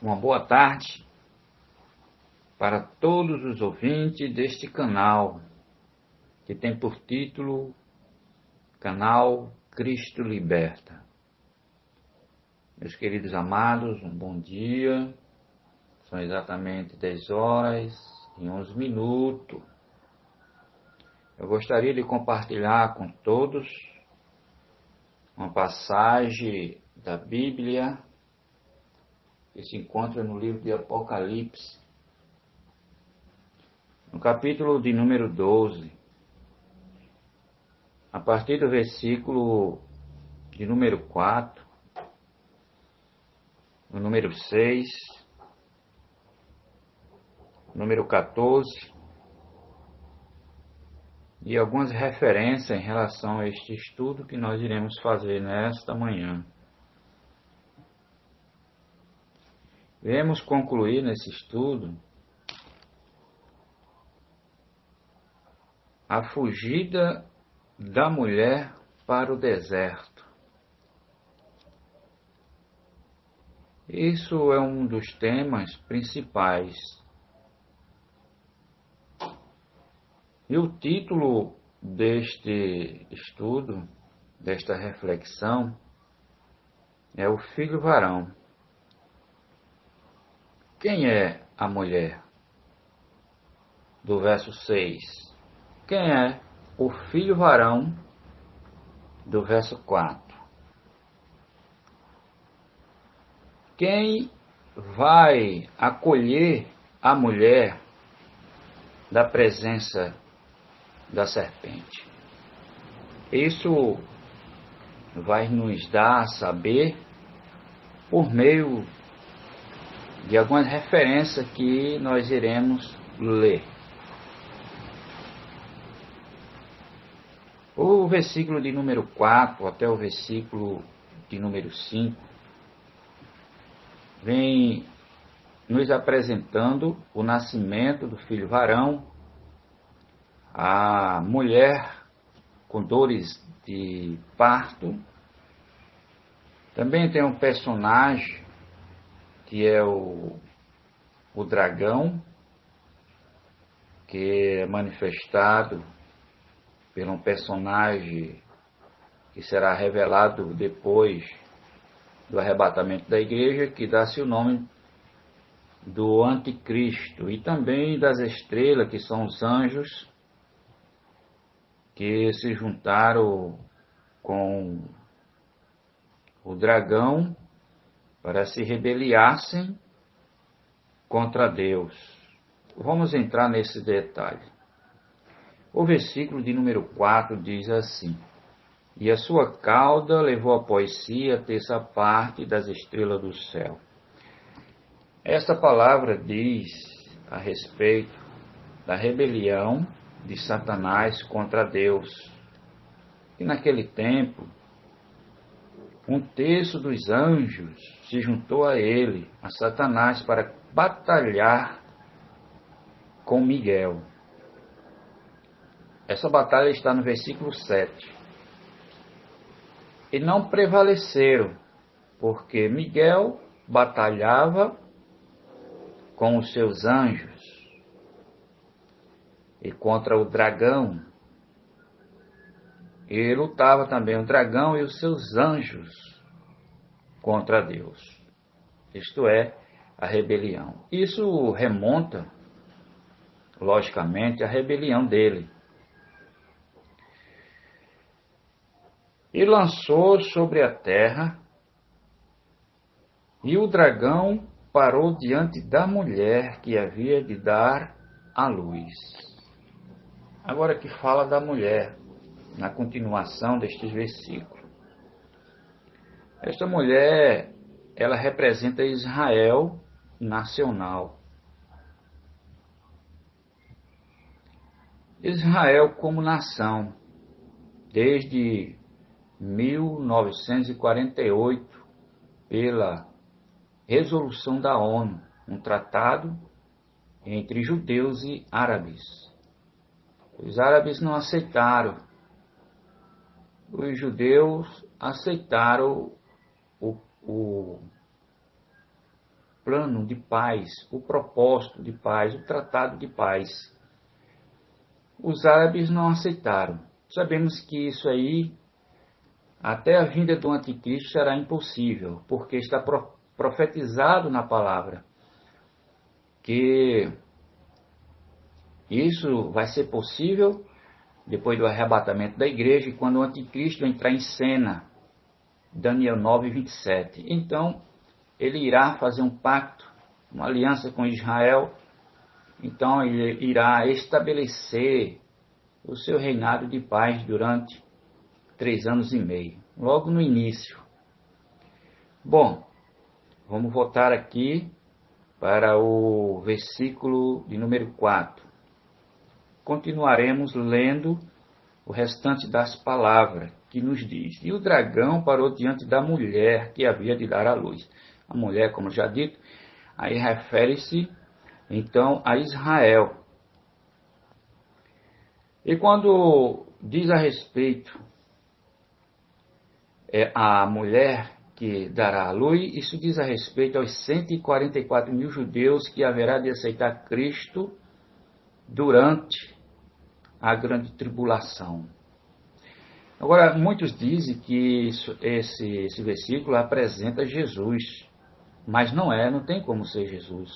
Uma boa tarde para todos os ouvintes deste canal, que tem por título Canal Cristo Liberta. Meus queridos amados, um bom dia. São exatamente 10 horas e 11 minutos. Eu gostaria de compartilhar com todos uma passagem da Bíblia que se encontra no livro de Apocalipse, no capítulo de número 12, a partir do versículo de número 4, no número 6, número 14, e algumas referências em relação a este estudo que nós iremos fazer nesta manhã. Iremos concluir nesse estudo a fugida da mulher para o deserto. Isso é um dos temas principais. E o título deste estudo, desta reflexão, é o filho varão. Quem é a mulher? Do verso 6. Quem é o filho varão? Do verso 4. Quem vai acolher a mulher da presença da serpente? Isso vai nos dar a saber por meio de algumas referências que nós iremos ler. O versículo de número 4 até o versículo de número 5 vem nos apresentando o nascimento do filho varão, a mulher com dores de parto. Também tem um personagem que é o dragão, que é manifestado por um personagem que será revelado depois do arrebatamento da igreja, que dá-se o nome do anticristo, e também das estrelas, que são os anjos, que se juntaram com o dragão para se rebeliassem contra Deus. Vamos entrar nesse detalhe. O versículo de número 4 diz assim: E a sua cauda levou após si a terça parte das estrelas do céu. Esta palavra diz a respeito da rebelião de Satanás contra Deus. E naquele tempo, um terço dos anjos se juntou a ele, a Satanás, para batalhar com Miguel. Essa batalha está no versículo 7. E não prevaleceram, porque Miguel batalhava com os seus anjos e contra o dragão. E lutava também o dragão e os seus anjos contra Deus. Isto é, a rebelião. Isso remonta, logicamente, à rebelião dele. E lançou sobre a terra, e o dragão parou diante da mulher que havia de dar à luz. Agora que fala da mulher, na continuação destes versículos. Esta mulher, ela representa Israel nacional. Israel como nação, desde 1948, pela resolução da ONU, um tratado entre judeus e árabes. Os árabes não aceitaram, os judeus aceitaram plano de paz, o propósito de paz, o tratado de paz. Os árabes não aceitaram. Sabemos que isso aí, até a vinda do anticristo, será impossível, porque está profetizado na palavra que isso vai ser possível depois do arrebatamento da igreja, e quando o anticristo entrar em cena. Daniel 9, 27. Então, ele irá fazer um pacto, uma aliança com Israel. Então, ele irá estabelecer o seu reinado de paz durante 3 anos e meio, logo no início. Bom, vamos voltar aqui para o versículo de número 4. Continuaremos lendo o restante das palavras, que nos diz: E o dragão parou diante da mulher que havia de dar à luz. A mulher, como já dito, aí refere-se então a Israel. E quando diz a respeito a mulher que dará à luz, isso diz a respeito aos 144 mil judeus que haverá de aceitar Cristo durante a grande tribulação. Agora, muitos dizem que esse versículo apresenta Jesus, mas não tem como ser Jesus.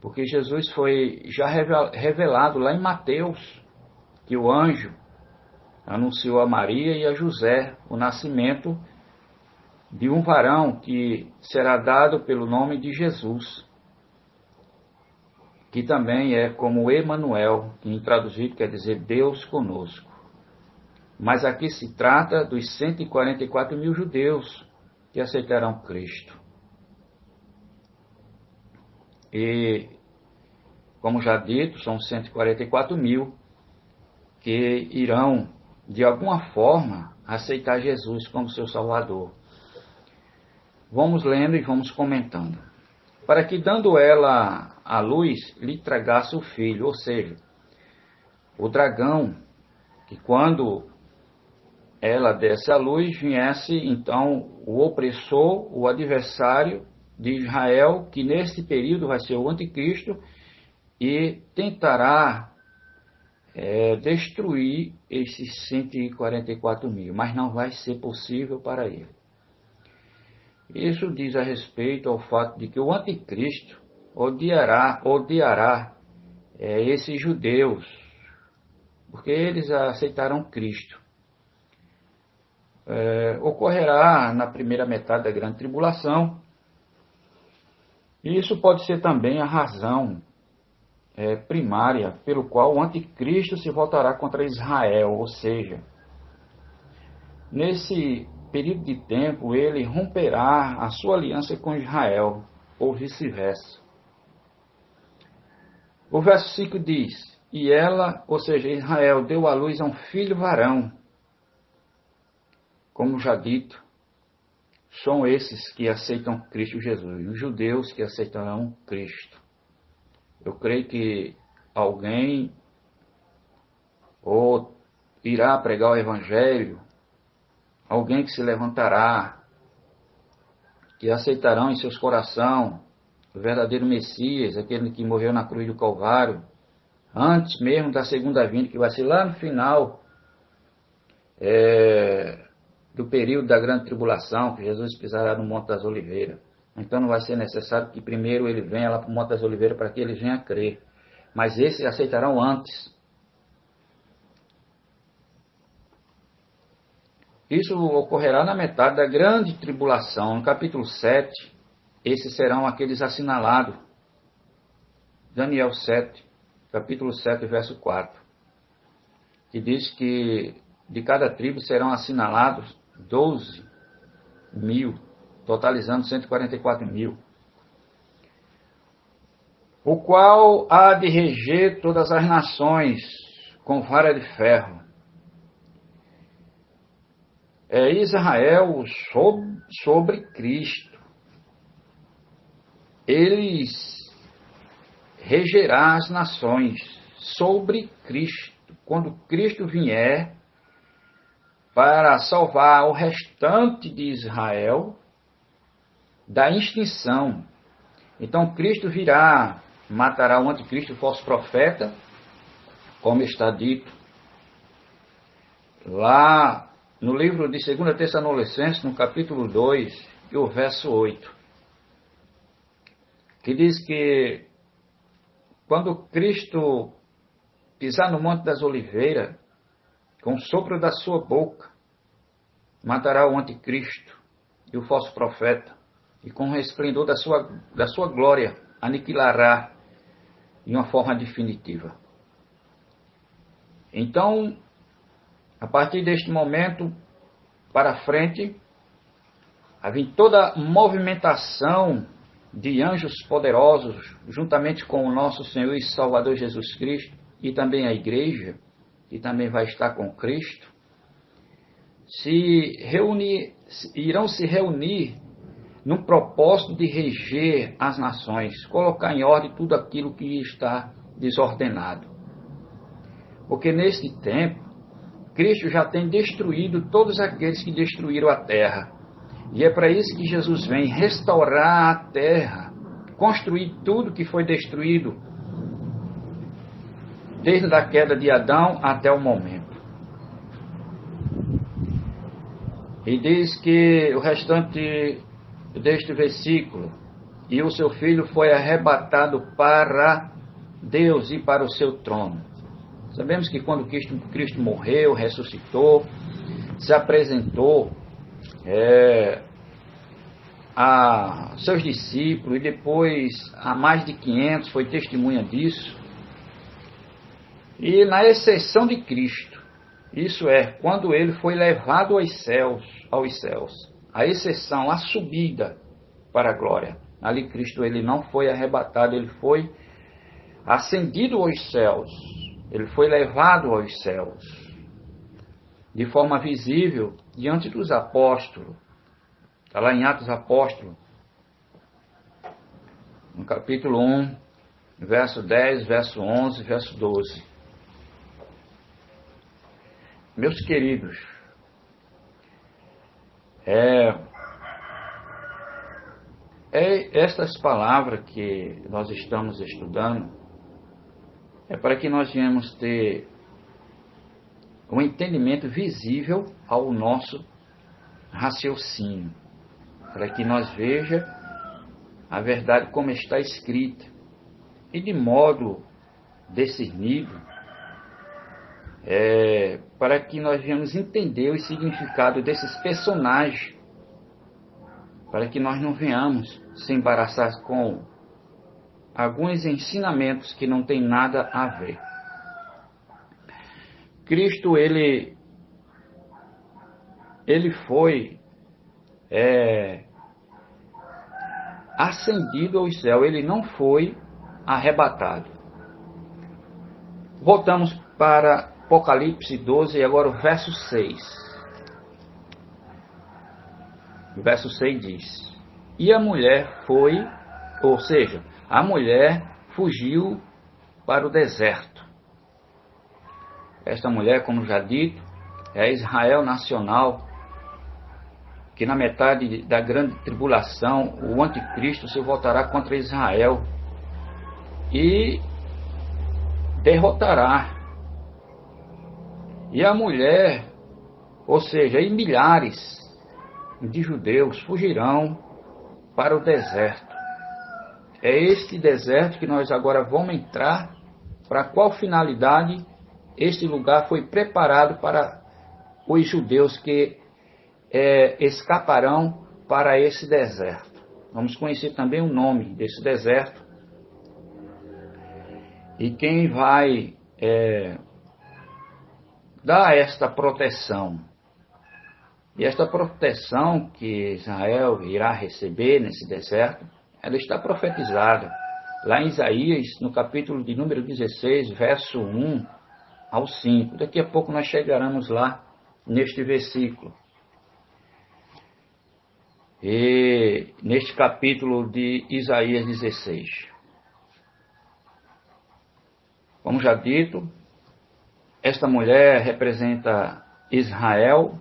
Porque Jesus foi já revelado lá em Mateus, que o anjo anunciou a Maria e a José o nascimento de um varão que será dado pelo nome de Jesus, que também é como Emanuel, que traduzido quer dizer Deus conosco. Mas aqui se trata dos 144 mil judeus que aceitarão Cristo. E, como já dito, são 144 mil que irão, de alguma forma, aceitar Jesus como seu Salvador. Vamos lendo e vamos comentando. Para que, dando ela à luz, lhe tragasse o filho, ou seja, o dragão, que quando ela desse à luz, viesse então o opressor, o adversário de Israel, que nesse período vai ser o anticristo, e tentará destruir esses 144 mil, mas não vai ser possível para ele. Isso diz a respeito ao fato de que o anticristo odiará esses judeus, porque eles aceitarão Cristo. Ocorrerá na primeira metade da grande tribulação, e isso pode ser também a razão primária pelo qual o anticristo se voltará contra Israel, ou seja, nesse período de tempo ele romperá a sua aliança com Israel, ou vice-versa. O verso 5 diz: E ela, ou seja, Israel, deu à luz a um filho varão. Como já dito, são esses que aceitam Cristo Jesus, os judeus que aceitarão Cristo. Eu creio que alguém ou irá pregar o Evangelho, alguém que se levantará, que aceitarão em seus corações o verdadeiro Messias, aquele que morreu na cruz do Calvário, antes mesmo da segunda vinda, que vai ser lá no final do período da grande tribulação, que Jesus pisará no Monte das Oliveiras. Então não vai ser necessário que primeiro ele venha lá para o Monte das Oliveiras para que eles venham a crer. Mas esses aceitarão antes. Isso ocorrerá na metade da grande tribulação. No capítulo 7, esses serão aqueles assinalados. Daniel 7, capítulo 7, verso 4. Que diz que de cada tribo serão assinalados 12 mil, totalizando 144 mil. O qual há de reger todas as nações com vara de ferro. É Israel sobre Cristo. Eles regerá as nações sobre Cristo. Quando Cristo vier para salvar o restante de Israel da extinção, Então Cristo virá, matará o anticristo, o falso profeta, como está dito lá no livro de 2 Tessalonicenses, no capítulo 2, e o verso 8, que diz que quando Cristo pisar no Monte das Oliveiras, com o sopro da sua boca, matará o anticristo e o falso profeta, e com o resplendor da sua glória, aniquilará de uma forma definitiva. Então, a partir deste momento para frente, havia toda movimentação de anjos poderosos, juntamente com o nosso Senhor e Salvador Jesus Cristo, e também a igreja, que também vai estar com Cristo, irão se reunir num propósito de reger as nações, colocar em ordem tudo aquilo que está desordenado. Porque neste tempo, Cristo já tem destruído todos aqueles que destruíram a terra. E é para isso que Jesus vem restaurar a terra, construir tudo que foi destruído, desde a queda de Adão até o momento. E diz que o restante deste versículo, e o seu filho foi arrebatado para Deus e para o seu trono. Sabemos que quando Cristo morreu, ressuscitou, se apresentou a seus discípulos, e depois a mais de 500, foi testemunha disso. E na exceção de Cristo, isso é, quando ele foi levado aos céus, a exceção, a subida para a glória. Ali Cristo ele não foi arrebatado, ele foi ascendido aos céus, ele foi levado aos céus, de forma visível, diante dos apóstolos. Está lá em Atos Apóstolos, no capítulo 1, verso 10, verso 11, verso 12. Meus queridos, estas palavras que nós estamos estudando é para que nós venhamos ter um entendimento visível ao nosso raciocínio, para que nós veja a verdade como está escrita e de modo discernido, para que nós venhamos entender o significado desses personagens, para que nós não venhamos se embaraçar com alguns ensinamentos que não tem nada a ver. Cristo, ele foi ascendido ao céu, ele não foi arrebatado. Voltamos para Apocalipse 12, e agora o verso 6. O verso 6 diz: e a mulher foi, ou seja, a mulher fugiu para o deserto. Esta mulher, como já dito, é Israel nacional, que na metade da grande tribulação, o anticristo se voltará contra Israel e derrotará. E a mulher, ou seja, e milhares de judeus fugirão para o deserto. É este deserto que nós agora vamos entrar. Para qual finalidade este lugar foi preparado para os judeus que escaparão para esse deserto. Vamos conhecer também o nome desse deserto. E quem vai dar esta proteção. E esta proteção que Israel irá receber nesse deserto, ela está profetizada lá em Isaías, no capítulo de número 16, verso 1 ao 5. Daqui a pouco nós chegaremos lá neste versículo. E neste capítulo de Isaías 16. Como já dito, esta mulher representa Israel,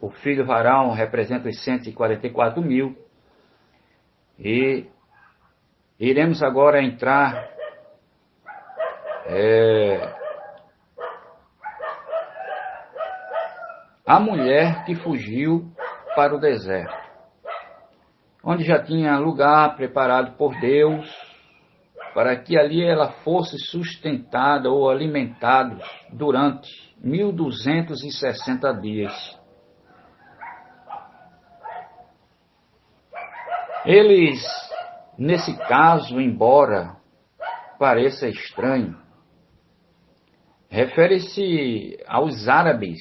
o filho varão representa os 144 mil, e Iremos agora entrar a mulher que fugiu para o deserto, onde já tinha lugar preparado por Deus, para que ali ela fosse sustentada ou alimentada durante 1260 dias. Eles, nesse caso, embora pareça estranho, refere-se aos árabes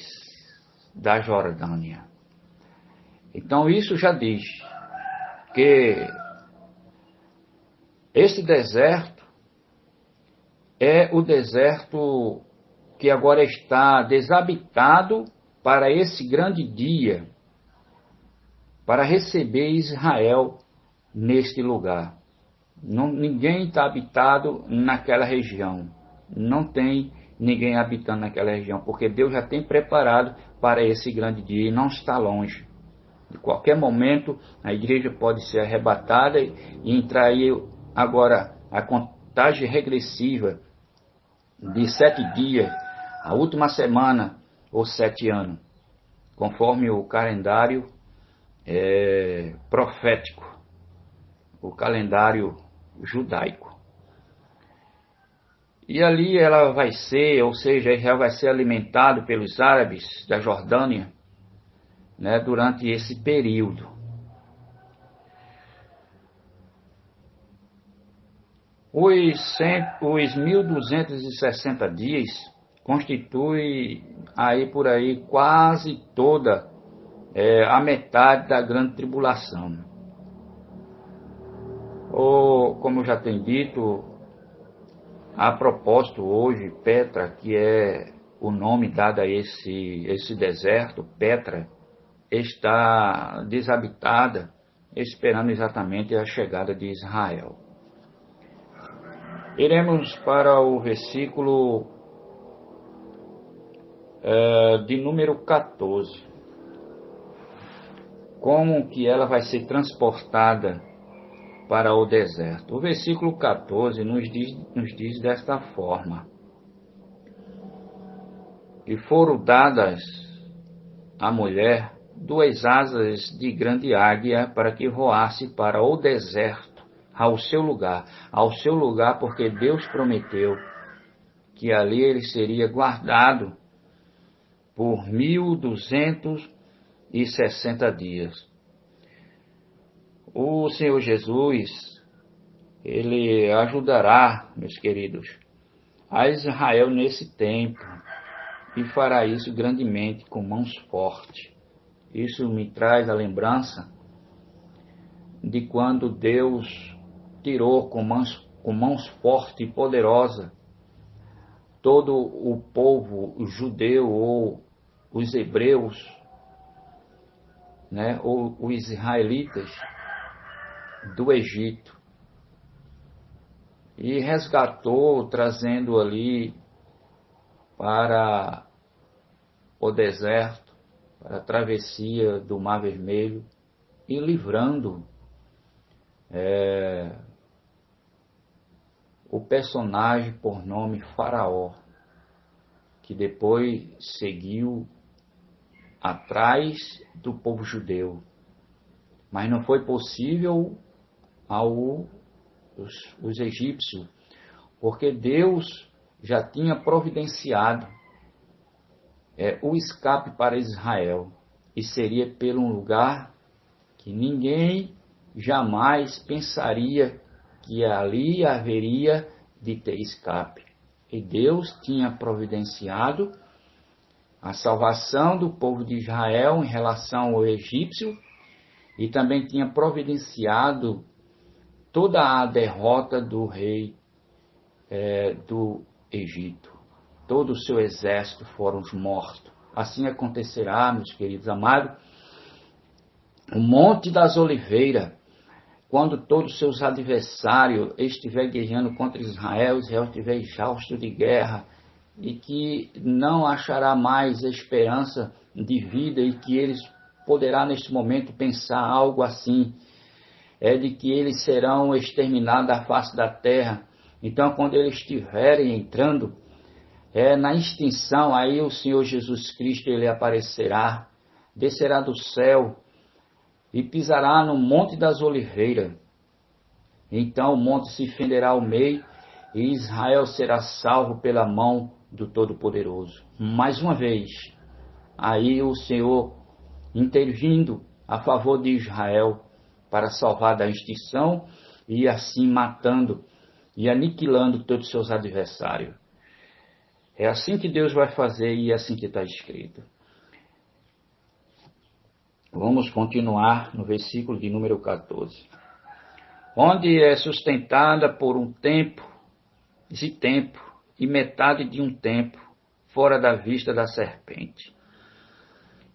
da Jordânia. Então isso já diz que esse deserto é o deserto que agora está desabitado para esse grande dia, para receber Israel neste lugar. Ninguém está habitado naquela região. Não tem ninguém habitando naquela região, porque Deus já tem preparado para esse grande dia e não está longe. De qualquer momento, a igreja pode ser arrebatada e entrar aí agora a contagem regressiva de 7 dias, a última semana ou 7 anos, conforme o calendário profético, o calendário judaico. E ali ela vai ser, ou seja, Israel vai ser alimentado pelos árabes da Jordânia, né, durante esse período. Os 1260 dias constitui aí por aí quase toda a metade da grande tribulação. Ou, como eu já tenho dito, a propósito hoje, Petra, que é o nome dado a esse deserto, Petra, está desabitada, esperando exatamente a chegada de Israel. Iremos para o versículo de número 14. Como que ela vai ser transportada para o deserto? O versículo 14 nos diz desta forma: e foram dadas à mulher 2 asas de grande águia para que voasse para o deserto, ao seu lugar, porque Deus prometeu que ali ele seria guardado por 1260 dias. O Senhor Jesus, ele ajudará, meus queridos, a Israel nesse tempo, e fará isso grandemente com mãos fortes. Isso me traz a lembrança de quando Deus tirou com mãos fortes e poderosas todo o povo judeu ou os hebreus, né, ou os israelitas do Egito, e resgatou, trazendo ali para o deserto, para a travessia do Mar Vermelho, e livrando o personagem por nome Faraó, que depois seguiu atrás do povo judeu. Mas não foi possível os egípcios, porque Deus já tinha providenciado o escape para Israel, e seria pelo um lugar que ninguém jamais pensaria que ali haveria de ter escape. E Deus tinha providenciado a salvação do povo de Israel em relação ao egípcio, e também tinha providenciado toda a derrota do rei do Egito. Todo o seu exército foram mortos. Assim acontecerá, meus queridos amados, o Monte das Oliveiras, quando todos os seus adversários estiverem guerreando contra Israel, Israel estiver exausto de guerra, e que não achará mais esperança de vida, e que eles poderá neste momento pensar algo assim: é de que eles serão exterminados da face da terra. Então, quando eles estiverem entrando na extinção, aí o Senhor Jesus Cristo ele aparecerá, descerá do céu e pisará no Monte das Oliveiras. Então o monte se fenderá ao meio e Israel será salvo pela mão do Todo-Poderoso. Mais uma vez, aí o Senhor intervindo a favor de Israel para salvar da extinção e assim matando e aniquilando todos os seus adversários. É assim que Deus vai fazer e é assim que está escrito. Vamos continuar no versículo de número 14. Onde é sustentada por um tempo e metade de um tempo, fora da vista da serpente.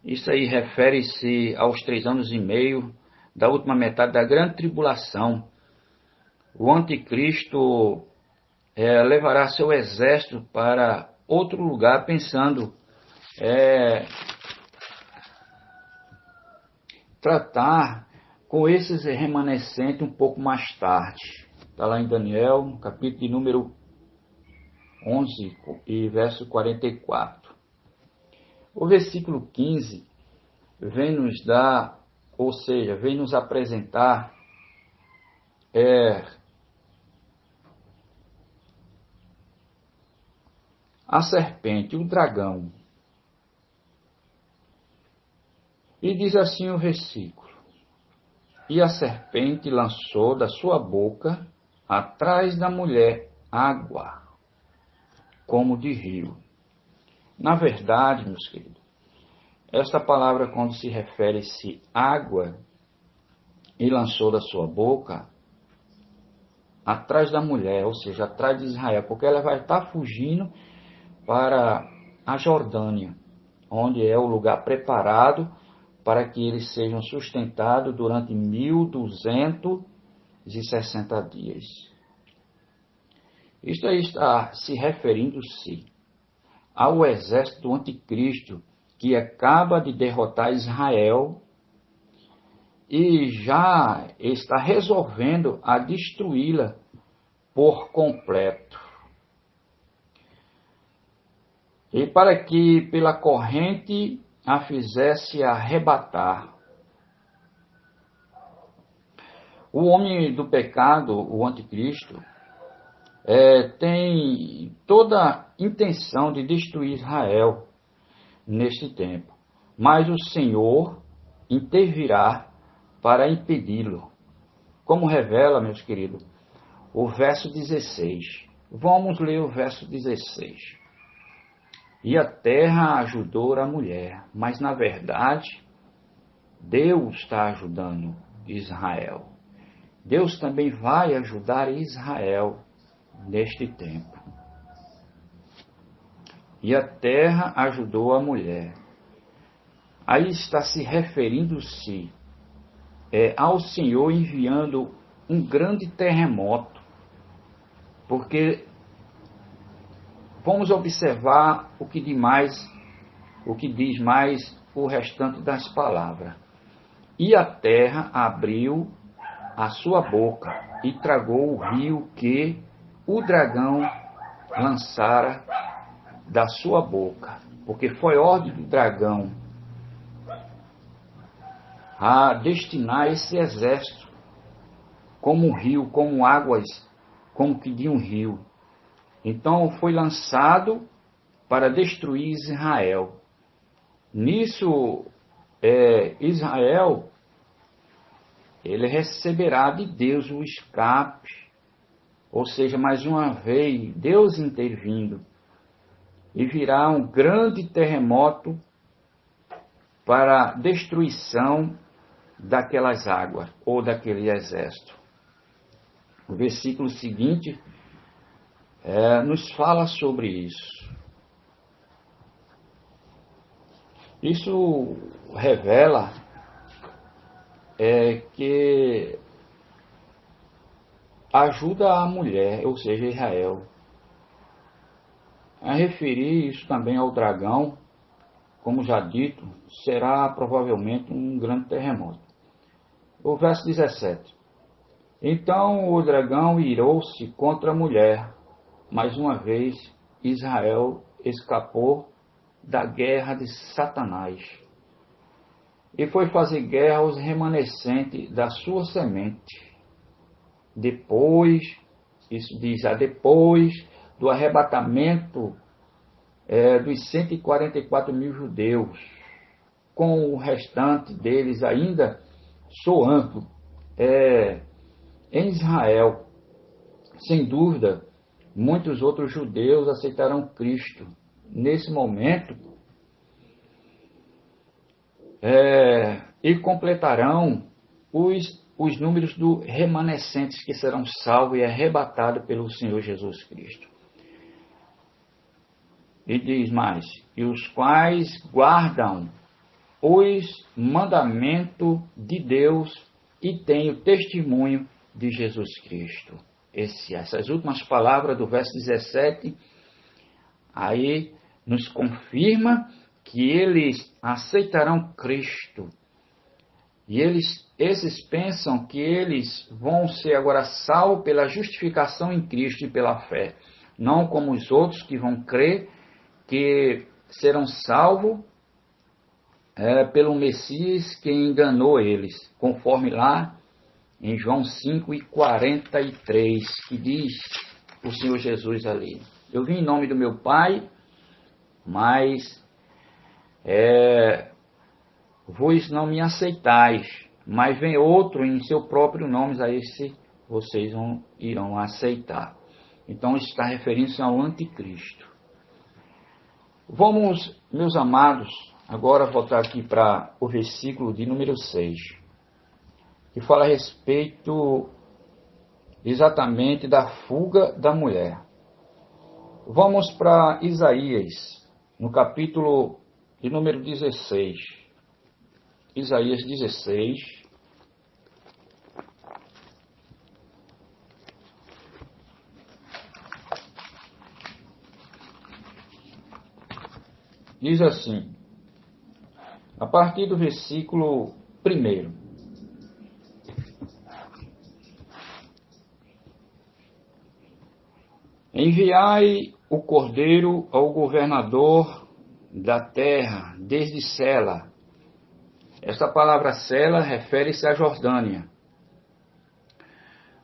Isso aí refere-se aos 3 anos e meio da última metade da grande tribulação. O anticristo levará seu exército para outro lugar, pensando tratar com esses remanescentes um pouco mais tarde. Está lá em Daniel, capítulo de número 11 e verso 44. O versículo 15 vem nos dar, ou seja, vem nos apresentar a serpente, o dragão. E diz assim o versículo: e a serpente lançou da sua boca atrás da mulher água, como de rio. Na verdade, meus queridos, esta palavra, quando se refere-se água, e lançou da sua boca, atrás da mulher, ou seja, atrás de Israel, porque ela vai estar fugindo para a Jordânia, onde é o lugar preparado para que eles sejam sustentados durante 1260 dias. Isto aí está se referindo-se ao exército do anticristo, que acaba de derrotar Israel e já está resolvendo a destruí-la por completo. E para que pela corrente a fizesse arrebatar. O homem do pecado, o anticristo, tem toda a intenção de destruir Israel neste tempo. Mas o Senhor intervirá para impedi-lo. Como revela, meus queridos, o verso 16. Vamos ler o verso 16. E a terra ajudou a mulher, mas na verdade, Deus está ajudando Israel. Deus também vai ajudar Israel neste tempo. E a terra ajudou a mulher. Aí está se referindo-se ao Senhor enviando um grande terremoto, porque vamos observar o que diz mais o restante das palavras. E a terra abriu a sua boca e tragou o rio que o dragão lançara da sua boca, porque foi ordem do dragão a destinar esse exército como um rio, como águas, como que de um rio. Então foi lançado para destruir Israel. Nisso, Israel, ele receberá de Deus o escape, ou seja, mais uma vez, Deus intervindo, e virá um grande terremoto para a destruição daquelas águas, ou daquele exército. O versículo seguinte nos fala sobre isso. Isso revela que ajuda a mulher, ou seja, Israel. A referir isso também ao dragão, como já dito, será provavelmente um grande terremoto. O verso 17. Então o dragão irou-se contra a mulher. Mais uma vez, Israel escapou da guerra de Satanás e foi fazer guerra aos remanescentes da sua semente. Depois, isso diz, depois do arrebatamento dos 144 mil judeus, com o restante deles ainda soando em Israel. Sem dúvida, muitos outros judeus aceitarão Cristo. Nesse momento, e completarão os números dos remanescentes que serão salvos e arrebatados pelo Senhor Jesus Cristo. E diz mais, e os quais guardam os mandamentos de Deus e têm o testemunho de Jesus Cristo. Essas últimas palavras do verso 17, aí nos confirma que eles aceitarão Cristo. E esses pensam que eles vão ser agora salvos pela justificação em Cristo e pela fé. Não como os outros que vão crer que serão salvos pelo Messias que enganou eles. Conforme lá em João 5:43, que diz o Senhor Jesus ali: eu vim em nome do meu Pai, mas vós não me aceitais, mas vem outro em seu próprio nome, a esse vocês irão aceitar. Então está referindo-se ao anticristo. Vamos, meus amados, agora voltar aqui para o versículo de número 6, que fala a respeito exatamente da fuga da mulher. Vamos para Isaías, no capítulo de número 16. Isaías 16. Diz assim, a partir do versículo 1. Enviai o cordeiro ao governador da terra, desde Sela. Esta palavra Sela refere-se à Jordânia,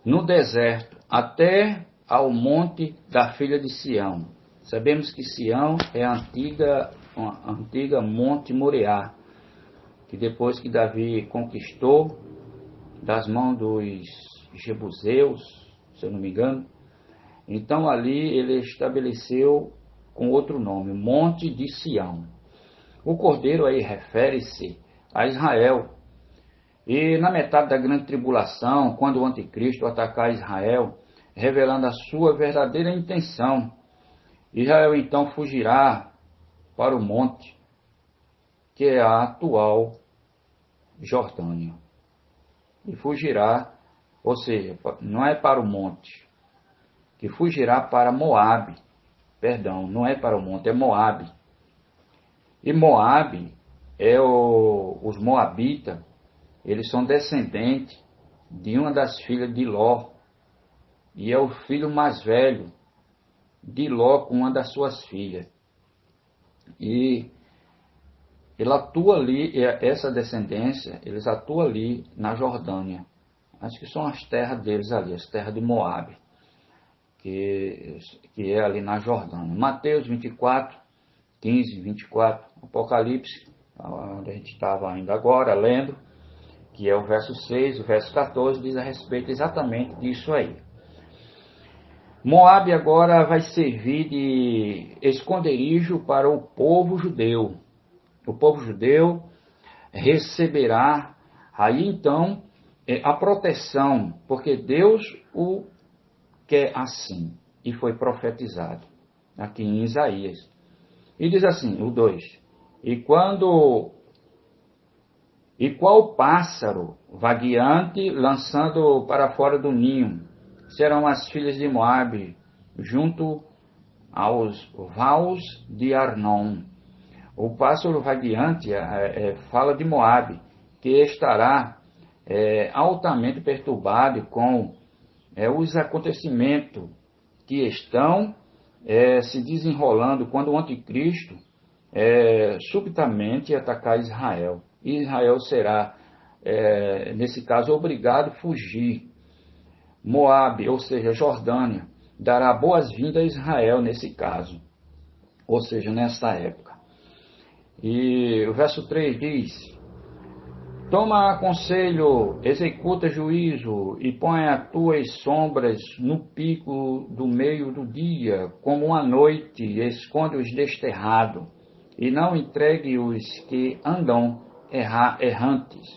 no deserto, até ao monte da filha de Sião. Sabemos que Sião é a antiga Monte Moriá, que depois que Davi conquistou das mãos dos jebuseus, se eu não me engano, então ali ele estabeleceu com outro nome, Monte de Sião. O cordeiro aí refere-se a Israel. E na metade da grande tribulação, quando o anticristo atacar Israel, revelando a sua verdadeira intenção, Israel então fugirá para o monte, que é a atual Jordânia. E fugirá, ou seja, não é para o monte, que fugirá para Moabe. Perdão, não é para o monte, é Moabe. E Moabe os moabitas, eles são descendentes de uma das filhas de Ló, e é o filho mais velho de Ló com uma das suas filhas. E ele atua ali, essa descendência, eles atuam ali na Jordânia. Acho que são as terras deles ali, as terras de Moabe, que é ali na Jordânia. Mateus 24, 15, 24, Apocalipse, onde a gente estava ainda agora lendo, que é o verso 6, o verso 14, diz a respeito exatamente disso aí. Moabe agora vai servir de esconderijo para o povo judeu. O povo judeu receberá aí então a proteção, porque Deus o quer assim, e foi profetizado aqui em Isaías. E diz assim, o 2, e qual pássaro vagueante lançando para fora do ninho serão as filhas de Moabe, junto aos vales de Arnon. O pássaro vagueante fala de Moabe, que estará altamente perturbado com os acontecimentos que estão se desenrolando quando o anticristo subitamente atacar Israel. E Israel será, nesse caso, obrigado a fugir. Moabe, ou seja, Jordânia, dará boas-vindas a Israel nesse caso, ou seja, nessa época. E o verso 3 diz: toma conselho, executa juízo, e põe as tuas sombras no pico do meio do dia, como uma noite, esconde os desterrados, e não entregue os que andam errantes.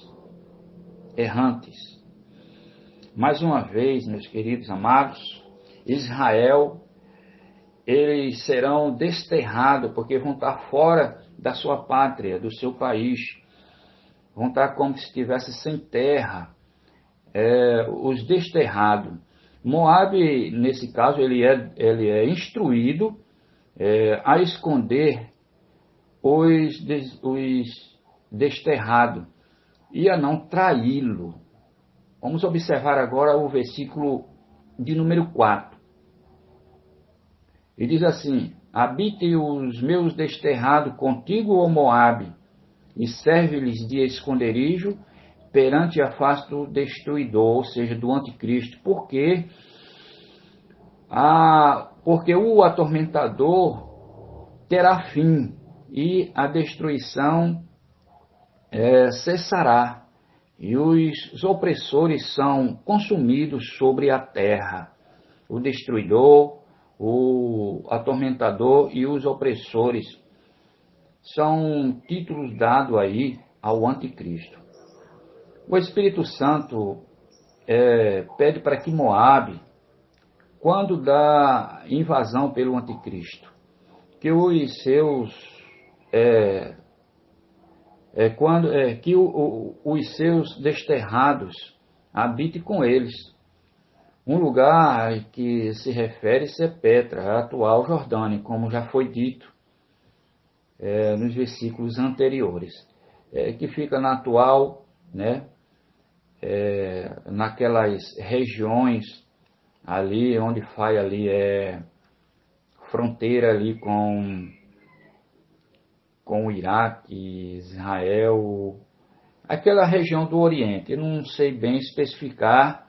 Mais uma vez, meus queridos amados, Israel, eles serão desterrados, porque vão estar fora da sua pátria, do seu país. Vão estar como se estivesse sem terra, os desterrados. Moabe, nesse caso, ele é instruído a esconder os desterrados e a não traí-lo. Vamos observar agora o versículo de número 4. E diz assim: habite os meus desterrados contigo, ó Moabe, e serve-lhes de esconderijo perante a face do destruidor, ou seja, do anticristo, porque o atormentador terá fim e a destruição cessará, e os opressores são consumidos sobre a terra. O destruidor, o atormentador e os opressores são títulos dados aí ao anticristo. O Espírito Santo pede para que Moabe, quando da invasão pelo anticristo, que os seus os seus desterrados habite com eles. Um lugar que se refere-se a Petra, a atual Jordânia, como já foi dito nos versículos anteriores, que fica na atual, naquelas regiões ali onde faz ali fronteira ali com o Iraque, Israel, aquela região do Oriente. Eu não sei bem especificar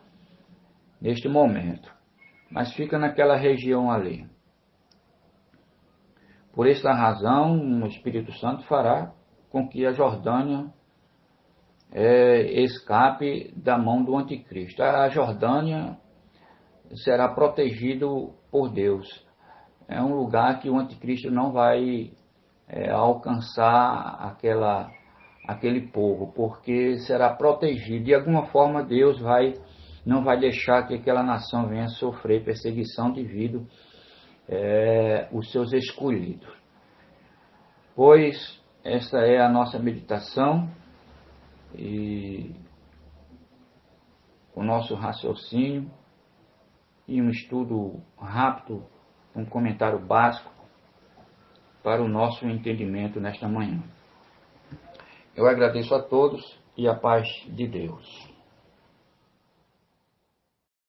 neste momento, mas fica naquela região ali. Por esta razão, o Espírito Santo fará com que a Jordânia escape da mão do anticristo. A Jordânia será protegido por Deus. É um lugar que o anticristo não vai alcançar aquele povo, porque será protegido. De alguma forma Deus não vai deixar que aquela nação venha sofrer perseguição devido os seus escolhidos. Pois esta é a nossa meditação e o nosso raciocínio e um estudo rápido, um comentário básico para o nosso entendimento nesta manhã. Eu agradeço a todos e a paz de Deus.